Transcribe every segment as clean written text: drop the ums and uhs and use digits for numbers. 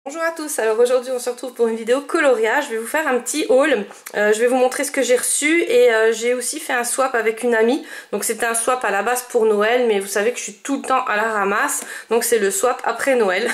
Bonjour à tous, alors aujourd'hui on se retrouve pour une vidéo coloriage. Je vais vous faire un petit haul, je vais vous montrer ce que j'ai reçu et j'ai aussi fait un swap avec une amie. Donc c'était un swap à la base pour Noël, mais vous savez que je suis tout le temps à la ramasse, donc c'est le swap après Noël.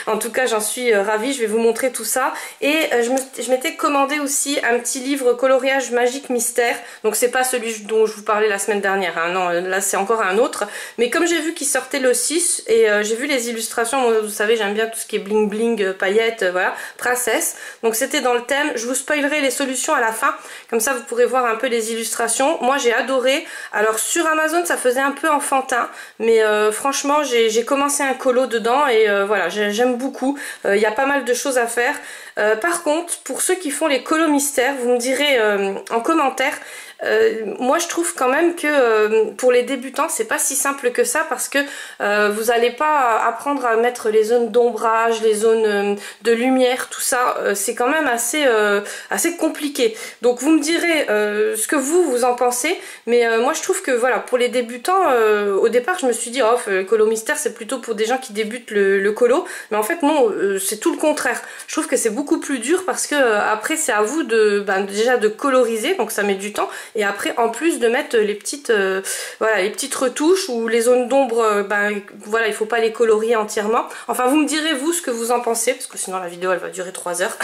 En tout cas j'en suis ravie, je vais vous montrer tout ça. Et je m'étais commandé aussi un petit livre coloriage magique mystère, donc c'est pas celui dont je vous parlais la semaine dernière, hein. Non, là c'est encore un autre. Mais comme j'ai vu qu'il sortait le 6 et j'ai vu les illustrations, moi, vous savez j'aime bien tout ce qui est bling bling, paillettes, voilà, princesse. Donc c'était dans le thème. Je vous spoilerai les solutions à la fin, comme ça vous pourrez voir un peu les illustrations. Moi j'ai adoré. Alors sur Amazon ça faisait un peu enfantin, mais franchement j'ai commencé un colo dedans et voilà, j'aime beaucoup. Il y a pas mal de choses à faire. Par contre, pour ceux qui font les colos mystères, vous me direz en commentaire. Moi je trouve quand même que pour les débutants c'est pas si simple que ça, parce que vous n'allez pas apprendre à mettre les zones d'ombrage, les zones de lumière, tout ça, c'est quand même assez compliqué. Donc vous me direz ce que vous en pensez, mais moi je trouve que voilà, pour les débutants, au départ je me suis dit oh, le colo mystère c'est plutôt pour des gens qui débutent le colo, mais en fait non, c'est tout le contraire. Je trouve que c'est beaucoup plus dur parce que après c'est à vous déjà de coloriser, donc ça met du temps. Et après en plus de mettre les petites voilà, les petites retouches ou les zones d'ombre, voilà, il faut pas les colorier entièrement. Enfin vous me direz vous ce que vous en pensez, parce que sinon la vidéo elle va durer 3 heures.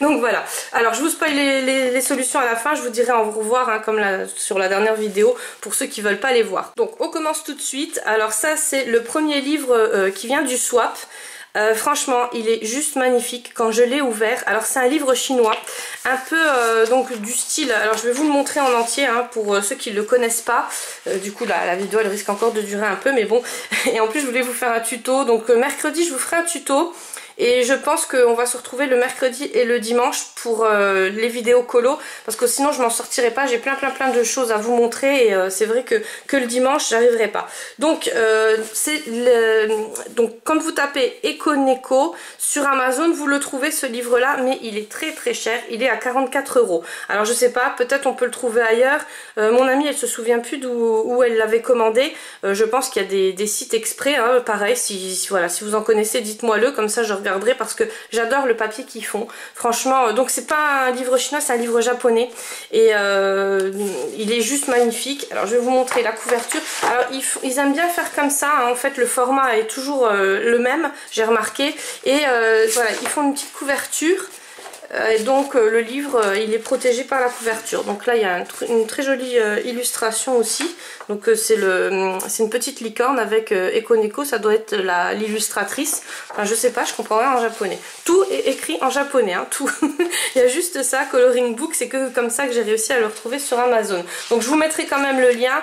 Donc voilà, alors je vous spoil les solutions à la fin, je vous dirai au revoir hein, comme sur la dernière vidéo pour ceux qui veulent pas les voir. Donc on commence tout de suite. Alors ça c'est le premier livre qui vient du swap. Franchement il est juste magnifique quand je l'ai ouvert. Alors c'est un livre chinois, un peu donc du style, alors je vais vous le montrer en entier hein, pour ceux qui ne le connaissent pas. Du coup la vidéo elle risque encore de durer un peu, mais bon. Et en plus je voulais vous faire un tuto, donc mercredi je vous ferai un tuto. Et je pense qu'on va se retrouver le mercredi et le dimanche pour les vidéos colo, parce que sinon je m'en sortirai pas, j'ai plein de choses à vous montrer et c'est vrai que le dimanche j'arriverai pas. Donc donc quand vous tapez Econeko sur Amazon vous le trouvez ce livre là, mais il est très cher, il est à 44 €. Alors je sais pas, peut-être on peut le trouver ailleurs. Mon amie elle se souvient plus où elle l'avait commandé. Je pense qu'il y a des sites exprès hein, pareil, voilà, si vous en connaissez dites-moi le, comme ça je regarderai, parce que j'adore le papier qu'ils font franchement. Donc c'est pas un livre chinois, c'est un livre japonais et il est juste magnifique. Alors je vais vous montrer la couverture. Alors ils aiment bien faire comme ça hein. En fait le format est toujours le même, j'ai remarqué, et voilà, ils font une petite couverture. Et donc le livre il est protégé par la couverture. Donc là il y a une très jolie illustration aussi. Donc c'est une petite licorne avec Econeko, ça doit être l'illustratrice. Enfin je sais pas, je comprends rien en japonais. Tout est écrit en japonais, hein, tout. Il y a juste ça, coloring book, c'est que comme ça que j'ai réussi à le retrouver sur Amazon. Donc je vous mettrai quand même le lien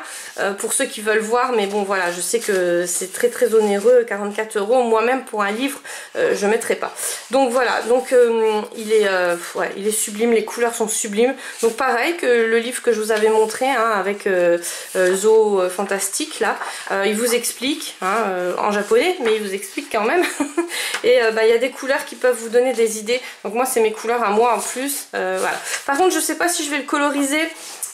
pour ceux qui veulent voir, mais bon voilà, je sais que c'est très onéreux, 44 €. Moi-même pour un livre, je mettrai pas. Donc voilà, donc ouais, il est sublime, les couleurs sont sublimes. Donc pareil que le livre que je vous avais montré hein, avec Zo Fantastique là, il vous explique hein, en japonais, mais il vous explique quand même. Et il y a des couleurs qui peuvent vous donner des idées. Donc moi c'est mes couleurs à moi en plus. Voilà. Par contre je sais pas si je vais le coloriser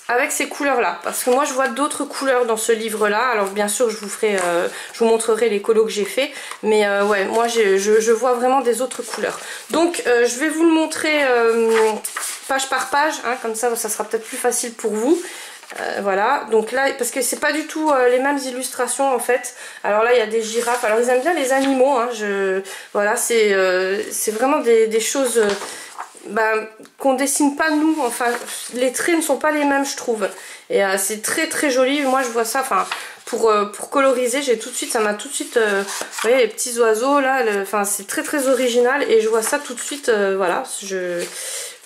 avec ces couleurs là, parce que moi je vois d'autres couleurs dans ce livre là. Alors bien sûr je vous montrerai les colos que j'ai fait, mais ouais, moi je vois vraiment des autres couleurs. Donc je vais vous le montrer page par page hein, comme ça sera peut-être plus facile pour vous. Voilà, donc là parce que c'est pas du tout les mêmes illustrations en fait. Alors là il y a des girafes, alors ils aiment bien les animaux hein, voilà, c'est vraiment des choses qu'on dessine pas nous, enfin les traits ne sont pas les mêmes je trouve, et c'est très joli. Moi je vois ça, enfin pour coloriser, j'ai tout de suite, ça m'a tout de suite vous voyez les petits oiseaux là, enfin c'est très original et je vois ça tout de suite. Voilà,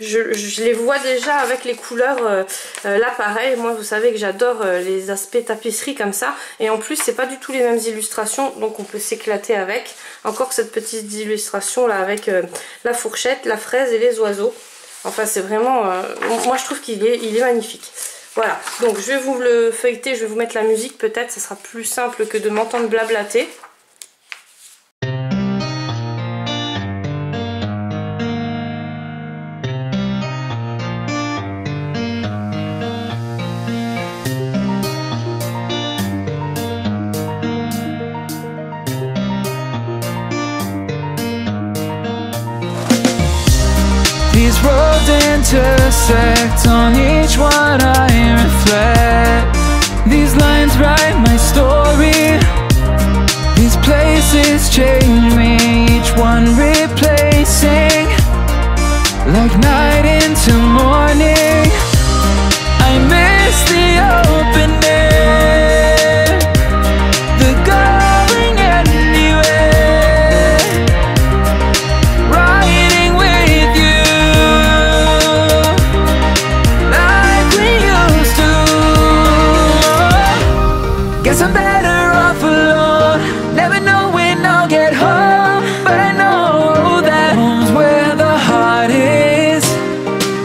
je les vois déjà avec les couleurs. Là pareil, moi vous savez que j'adore les aspects tapisserie comme ça, et en plus c'est pas du tout les mêmes illustrations, donc on peut s'éclater avec. Encore cette petite illustration là avec la fourchette, la fraise et les oiseaux. Enfin c'est vraiment moi je trouve qu'il est magnifique. Voilà, donc je vais vous le feuilleter, je vais vous mettre la musique peut-être, ça sera plus simple que de m'entendre blablater. These roads intersect, on each one I reflect. These lines write my story. These places change me, each one replacing, like night into morning. I miss the open air, the going anywhere, riding with you like we used to. Guess I'm better off alone, never know when I'll get home, but I know that home's where the heart is.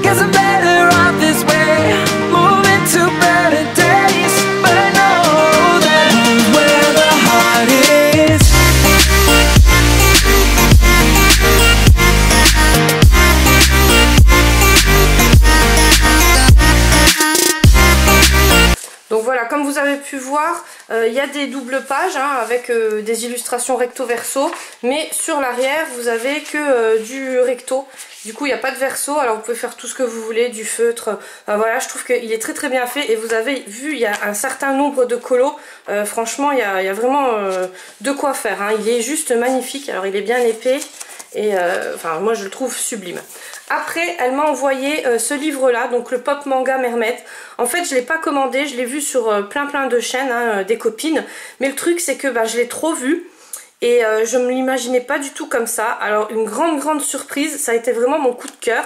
Guess I'm better off this way, moving to better days, but I know that home's where the heart is. Donc voilà, comme vous avez pu voir, il y a des doubles pages hein, avec des illustrations recto verso, mais sur l'arrière vous avez que du recto. Du coup il n'y a pas de verso, alors vous pouvez faire tout ce que vous voulez, du feutre. Voilà, je trouve qu'il est très très bien fait, et vous avez vu, il y a un certain nombre de colos. Franchement il y a vraiment de quoi faire hein. Il est juste magnifique, alors il est bien épais, et enfin moi je le trouve sublime. Après, elle m'a envoyé ce livre-là, donc le Pop Manga Mermaid. En fait, je ne l'ai pas commandé, je l'ai vu sur plein de chaînes, hein, des copines. Mais le truc, c'est que bah, je l'ai trop vu. Et je ne me l'imaginais pas du tout comme ça. Alors, une grande surprise, ça a été vraiment mon coup de cœur.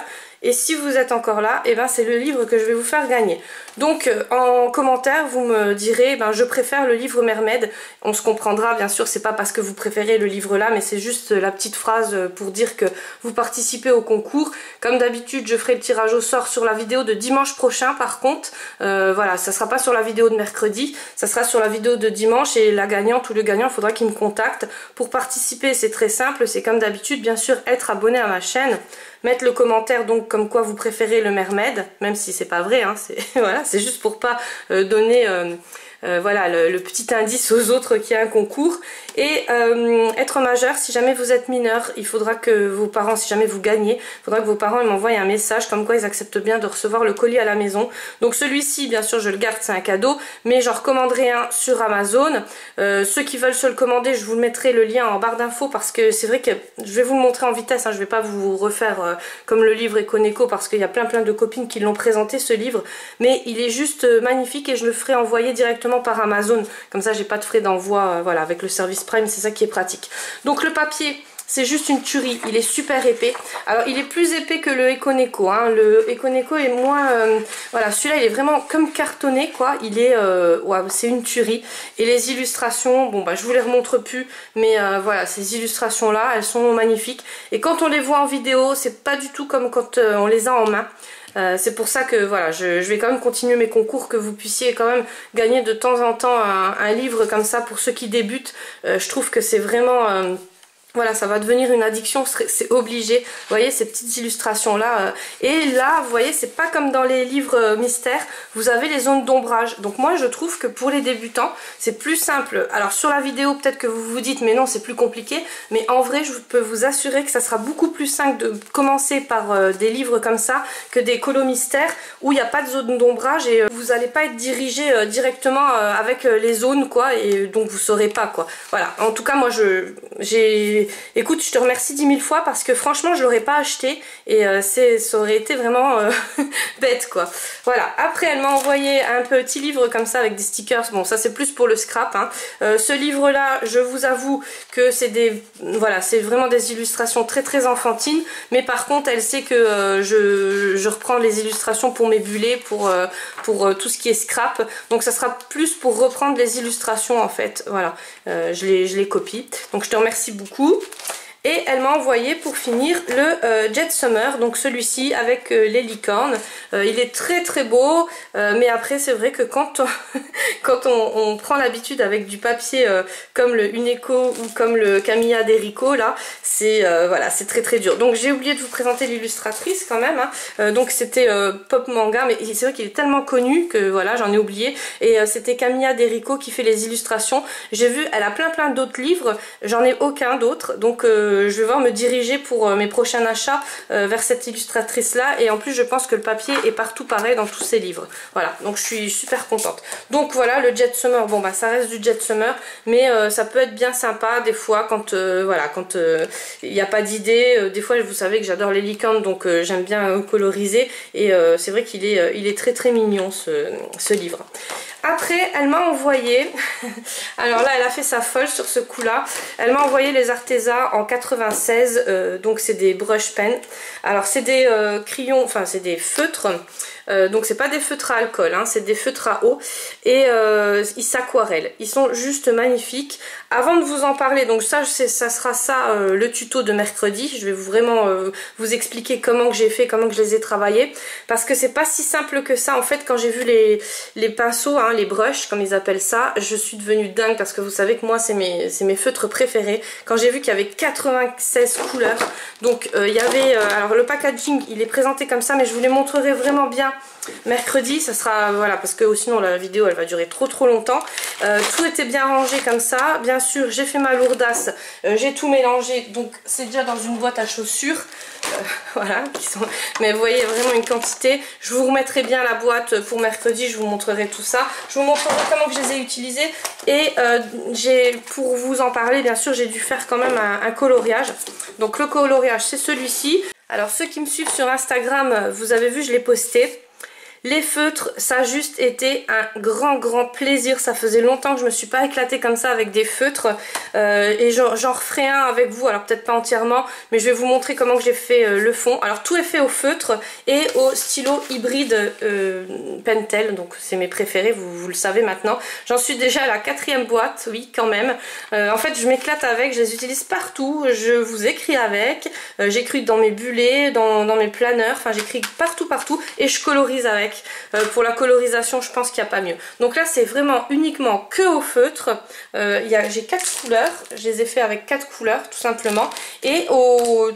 Et si vous êtes encore là, eh ben, c'est le livre que je vais vous faire gagner. Donc en commentaire, vous me direz, ben, je préfère le livre Mermaid. On se comprendra, bien sûr, c'est pas parce que vous préférez le livre là, mais c'est juste la petite phrase pour dire que vous participez au concours. Comme d'habitude, je ferai le tirage au sort sur la vidéo de dimanche prochain, par contre. Voilà, ça sera pas sur la vidéo de mercredi, ça sera sur la vidéo de dimanche, et la gagnante ou le gagnant, il faudra qu'il me contacte. Pour participer, c'est très simple, c'est comme d'habitude, bien sûr, être abonné à ma chaîne. Mettre le commentaire donc comme quoi vous préférez le Mermaid, même si c'est pas vrai, hein, voilà, c'est juste pour pas donner voilà, le petit indice aux autres qu'il y a un concours. Et être majeur, si jamais vous êtes mineur, il faudra que vos parents, si jamais vous gagnez, il faudra que vos parents m'envoient un message comme quoi ils acceptent bien de recevoir le colis à la maison. Donc celui-ci, bien sûr, je le garde, c'est un cadeau, mais j'en recommanderai un sur Amazon. Ceux qui veulent se le commander, je vous mettrai le lien en barre d'infos, parce que c'est vrai que je vais vous le montrer en vitesse, hein, je vais pas vous refaire comme le livre Econeko, parce qu'il y a plein de copines qui l'ont présenté ce livre, mais il est juste magnifique, et je le ferai envoyer directement par Amazon, comme ça j'ai pas de frais d'envoi, voilà, avec le service Prime, c'est ça qui est pratique. Donc le papier, c'est juste une tuerie, il est super épais. Alors il est plus épais que le Econeko, hein. Le Econeko est moins... voilà, celui-là il est vraiment comme cartonné, quoi. Il est... ouais, c'est une tuerie. Et les illustrations, bon bah je vous les remontre plus, mais voilà, ces illustrations là, elles sont magnifiques. Et quand on les voit en vidéo, c'est pas du tout comme quand on les a en main. C'est pour ça que voilà, je vais quand même continuer mes concours, que vous puissiez quand même gagner de temps en temps un livre comme ça pour ceux qui débutent. Je trouve que c'est vraiment... voilà, ça va devenir une addiction, c'est obligé. Vous voyez ces petites illustrations là. Et là, vous voyez, c'est pas comme dans les livres mystères, vous avez les zones d'ombrage. Donc moi, je trouve que pour les débutants, c'est plus simple. Alors sur la vidéo, peut-être que vous vous dites, mais non, c'est plus compliqué. Mais en vrai, je peux vous assurer que ça sera beaucoup plus simple de commencer par des livres comme ça que des colos mystères où il n'y a pas de zone d'ombrage, et vous n'allez pas être dirigé directement avec les zones, quoi. Et donc vous saurez pas, quoi. Voilà. En tout cas, moi, écoute, je te remercie 10 000 fois, parce que franchement je l'aurais pas acheté, et ça aurait été vraiment bête, quoi. Voilà, après elle m'a envoyé un petit livre comme ça avec des stickers. Bon, ça c'est plus pour le scrap, hein. Ce livre là, je vous avoue que c'est des... voilà, c'est vraiment des illustrations très enfantines, mais par contre elle sait que je reprends les illustrations pour mes bullets, pour tout ce qui est scrap, donc ça sera plus pour reprendre les illustrations en fait. Voilà, je les copie, donc je te remercie beaucoup. Et elle m'a envoyé pour finir le Jet Summer, donc celui-ci avec les licornes. Il est très beau, mais après c'est vrai que quand on prend l'habitude avec du papier comme le Uneco ou comme le Camilla Derico, là, c'est voilà, c'est très dur. Donc j'ai oublié de vous présenter l'illustratrice quand même, hein. Donc c'était Pop Manga, mais c'est vrai qu'il est tellement connu que voilà, j'en ai oublié. Et c'était Camilla Derico qui fait les illustrations. J'ai vu, elle a plein d'autres livres, j'en ai aucun d'autre, donc je vais voir me diriger pour mes prochains achats vers cette illustratrice là, et en plus je pense que le papier est partout pareil dans tous ses livres. Voilà, donc je suis super contente. Donc voilà, le Jet Summer, bon bah ça reste du Jet Summer, mais ça peut être bien sympa des fois quand voilà, quand il n'y a pas d'idée. Des fois vous savez que j'adore les licornes, donc j'aime bien coloriser, et c'est vrai qu'il est, il est très très mignon ce livre. Après, elle m'a envoyé, alors là elle a fait sa folle sur ce coup là, elle m'a envoyé les Arteza en 96, donc c'est des brush pens. Alors c'est des crayons, enfin c'est des feutres, donc c'est pas des feutres à alcool, hein, c'est des feutres à eau, et ils s'aquarellent, ils sont juste magnifiques. Avant de vous en parler, donc ça sera ça le tuto de mercredi, je vais vraiment vous expliquer comment que j'ai fait, comment que je les ai travaillés, parce que c'est pas si simple que ça en fait. Quand j'ai vu les pinceaux, hein, les brushes comme ils appellent ça, je suis devenue dingue, parce que vous savez que moi c'est mes feutres préférés. Quand j'ai vu qu'il y avait 96 couleurs, donc il y avait, alors le packaging il est présenté comme ça, mais je vous les montrerai vraiment bien mercredi, ça sera, voilà, parce que sinon la vidéo elle va durer trop longtemps. Tout était bien rangé comme ça, bien sûr j'ai fait ma lourdasse, j'ai tout mélangé, donc c'est déjà dans une boîte à chaussures, voilà, mais vous voyez vraiment une quantité. Je vous remettrai bien la boîte pour mercredi, je vous montrerai tout ça, je vous montrerai comment que je les ai utilisés, et pour vous en parler, bien sûr j'ai dû faire quand même un coloriage. Donc le coloriage c'est celui-ci. Alors ceux qui me suivent sur Instagram, vous avez vu, je l'ai posté. Les feutres, ça a juste été un grand plaisir. Ça faisait longtemps que je me suis pas éclatée comme ça avec des feutres. Et j'en referai un avec vous. Alors peut-être pas entièrement, mais je vais vous montrer comment que j'ai fait le fond. Alors tout est fait au feutre et au stylo hybride Pentel. Donc c'est mes préférés, vous le savez maintenant. J'en suis déjà à la 4e boîte, oui quand même. En fait je m'éclate avec, je les utilise partout. Je vous écris avec. J'écris dans mes bullets, dans mes planeurs. Enfin j'écris partout et je colorise avec. Pour la colorisation je pense qu'il n'y a pas mieux. Donc là c'est vraiment uniquement que au feutre. J'ai 4 couleurs, je les ai fait avec 4 couleurs tout simplement, et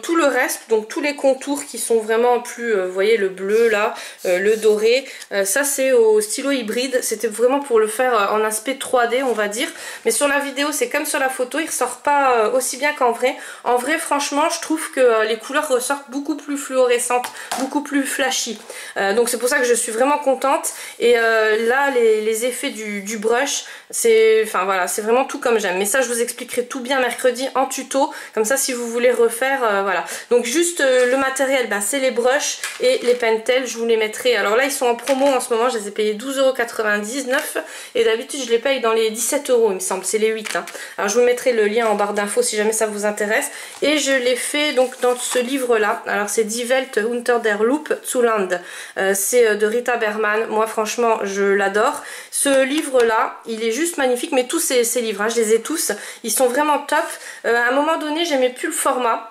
tout le reste, donc tous les contours qui sont vraiment plus, vous voyez le bleu là, le doré, ça c'est au stylo hybride. C'était vraiment pour le faire en aspect 3D on va dire, mais sur la vidéo c'est comme sur la photo, il ressort pas aussi bien qu'en vrai. En vrai franchement je trouve que les couleurs ressortent beaucoup plus fluorescentes, beaucoup plus flashy, donc c'est pour ça que je suis vraiment contente. Et là les effets du brush, c'est vraiment tout comme j'aime, mais ça je vous expliquerai tout bien mercredi en tuto, comme ça si vous voulez refaire, voilà. Donc juste le matériel, c'est les brushes et les Pentel, je vous les mettrai. Alors là ils sont en promo en ce moment, je les ai payés 12,99 € et d'habitude je les paye dans les 17 € il me semble, c'est les 8 hein. Alors je vous mettrai le lien en barre d'infos si jamais ça vous intéresse, et je l'ai fait donc dans ce livre là. Alors c'est Die Welt unter der Lupe zu Land, c'est de Rita Berman. Moi franchement je l'adore. Ce livre là il est juste magnifique, mais tous ces livres hein, je les ai tous, ils sont vraiment top. À un moment donné j'aimais plus le format,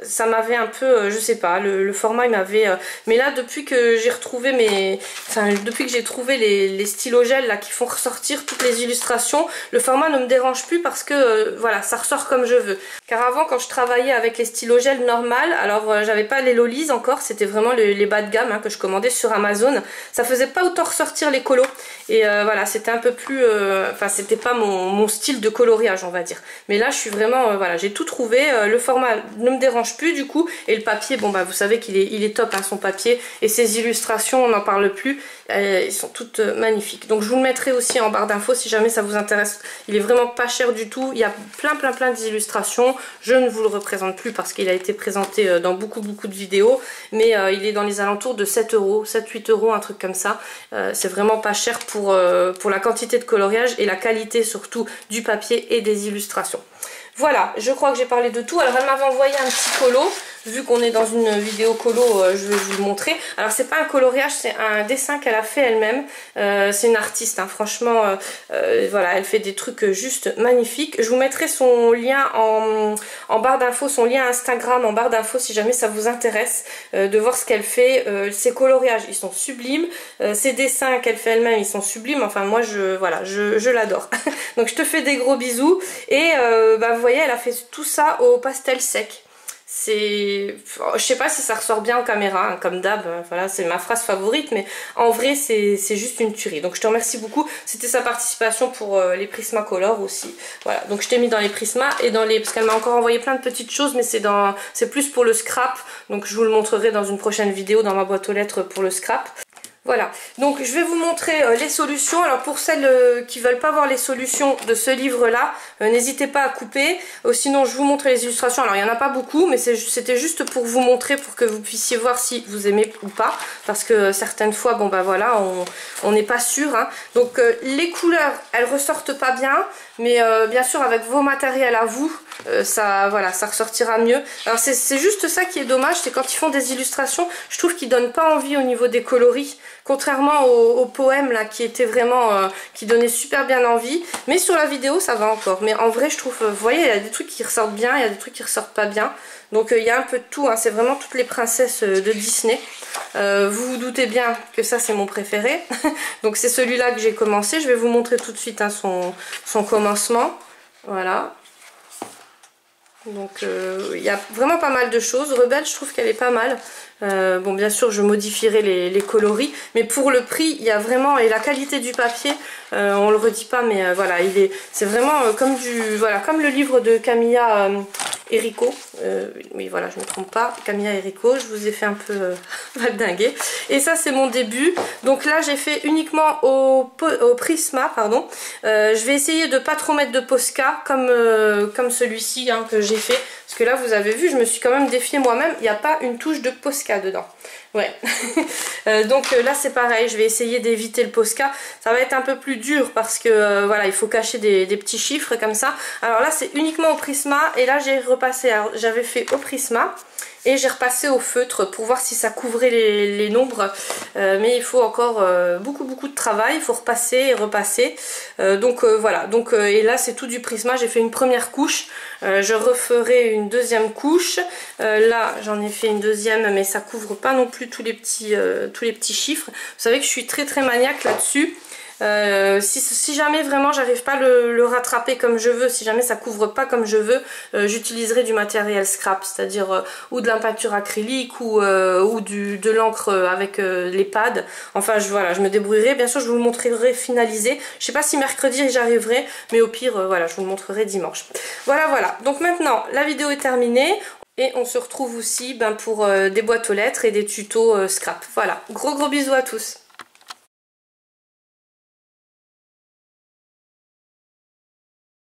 ça m'avait un peu, je sais pas, le format il m'avait, mais là depuis que j'ai retrouvé depuis que j'ai trouvé les stylogels là qui font ressortir toutes les illustrations, le format ne me dérange plus, parce que voilà, ça ressort comme je veux. Car avant quand je travaillais avec les stylogels normales, alors j'avais pas les Lolis encore, c'était vraiment les bas de gamme hein, que je commandais sur Amazon, ça faisait pas autant ressortir les colos, et voilà, c'était un peu plus, c'était pas mon style de coloriage on va dire. Mais là je suis vraiment, voilà, j'ai tout trouvé, le format ne me dérange plus du coup, et le papier, bon vous savez qu'il est top hein, son papier, et ses illustrations on n'en parle plus, ils sont toutes magnifiques. Donc je vous le mettrai aussi en barre d'infos si jamais ça vous intéresse. Il est vraiment pas cher du tout, il y a plein d'illustrations. Je ne vous le représente plus parce qu'il a été présenté dans beaucoup de vidéos, mais il est dans les alentours de 7 €, 7-8 €, un truc comme ça. C'est vraiment pas cher pour la quantité de coloriage et la qualité surtout du papier et des illustrations. Voilà, je crois que j'ai parlé de tout. Alors elle m'avait envoyé un petit colo, vu qu'on est dans une vidéo colo, je vais vous le montrer. Alors c'est pas un coloriage, c'est un dessin qu'elle a fait elle-même. C'est une artiste hein, franchement, voilà, elle fait des trucs juste magnifiques. Je vous mettrai son lien en barre d'infos, son lien Instagram en barre d'infos si jamais ça vous intéresse de voir ce qu'elle fait. Ses coloriages ils sont sublimes, ses dessins qu'elle fait elle-même ils sont sublimes. Enfin moi je l'adore. Donc je te fais des gros bisous, et vous voyez elle a fait tout ça au pastel sec. je sais pas si ça ressort bien en caméra, hein, comme d'hab, voilà, c'est ma phrase favorite, mais en vrai c'est juste une tuerie. Donc je te remercie beaucoup, c'était sa participation pour les Prismacolor aussi. Voilà, donc je t'ai mis dans les Prisma et dans les... parce qu'elle m'a encore envoyé plein de petites choses, mais c'est plus pour le scrap, donc je vous le montrerai dans une prochaine vidéo dans ma boîte aux lettres pour le scrap. Voilà, donc je vais vous montrer les solutions. Alors pour celles qui veulent pas voir les solutions de ce livre là, n'hésitez pas à couper. Sinon je vous montre les illustrations. Alors il n'y en a pas beaucoup, mais c'était juste pour vous montrer, pour que vous puissiez voir si vous aimez ou pas, parce que certaines fois, bon bah voilà, on n'est pas sûr, hein. Donc les couleurs, elles ressortent pas bien, mais bien sûr avec vos matériels à vous, voilà, ça ressortira mieux. Alors c'est juste ça qui est dommage, c'est quand ils font des illustrations, je trouve qu'ils donnent pas envie au niveau des coloris. Contrairement au poème là qui était vraiment qui donnait super bien envie, mais sur la vidéo ça va encore, mais en vrai je trouve, vous voyez, il y a des trucs qui ressortent bien, il y a des trucs qui ressortent pas bien, donc il y a un peu de tout, hein. C'est vraiment toutes les princesses de Disney. Vous vous doutez bien que ça c'est mon préféré. Donc c'est celui-là que j'ai commencé, je vais vous montrer tout de suite, hein, son commencement, voilà. Donc il y a vraiment pas mal de choses. Rebelle, je trouve qu'elle est pas mal. Bon, bien sûr je modifierai les coloris, mais pour le prix il y a vraiment, et la qualité du papier, on le redit pas, mais voilà, c'est vraiment comme comme le livre de Camilla Errico. Oui voilà, je ne me trompe pas, Camilla Errico, je vous ai fait un peu valdinguer. Et ça c'est mon début. Donc là j'ai fait uniquement au Prisma, pardon. Je vais essayer de pas trop mettre de Posca comme celui-ci, hein, que j'ai fait. Parce que là vous avez vu, je me suis quand même défiée moi-même, il n'y a pas une touche de Posca dedans. Ouais. Donc là c'est pareil, je vais essayer d'éviter le Posca. Ça va être un peu plus dur parce que voilà, il faut cacher des petits chiffres comme ça. Alors là c'est uniquement au Prisma, et là j'ai repassé, j'avais fait au Prisma et j'ai repassé au feutre pour voir si ça couvrait les nombres, mais il faut encore beaucoup de travail, il faut repasser et repasser, donc voilà, donc et là c'est tout du Prisma. J'ai fait une première couche, je referai une deuxième couche, là j'en ai fait une deuxième, mais ça couvre pas non plus tous les petits chiffres. Vous savez que je suis très maniaque là-dessus. Si jamais vraiment j'arrive pas le rattraper comme je veux, si jamais ça couvre pas comme je veux, j'utiliserai du matériel scrap, c'est-à-dire ou de la peinture acrylique ou de l'encre avec les pads. Enfin voilà, je me débrouillerai, bien sûr je vous le montrerai finalisé. Je sais pas si mercredi j'arriverai, mais au pire voilà, je vous le montrerai dimanche. Voilà, donc maintenant la vidéo est terminée. Et on se retrouve aussi pour des boîtes aux lettres et des tutos scrap. Voilà, gros bisous à tous.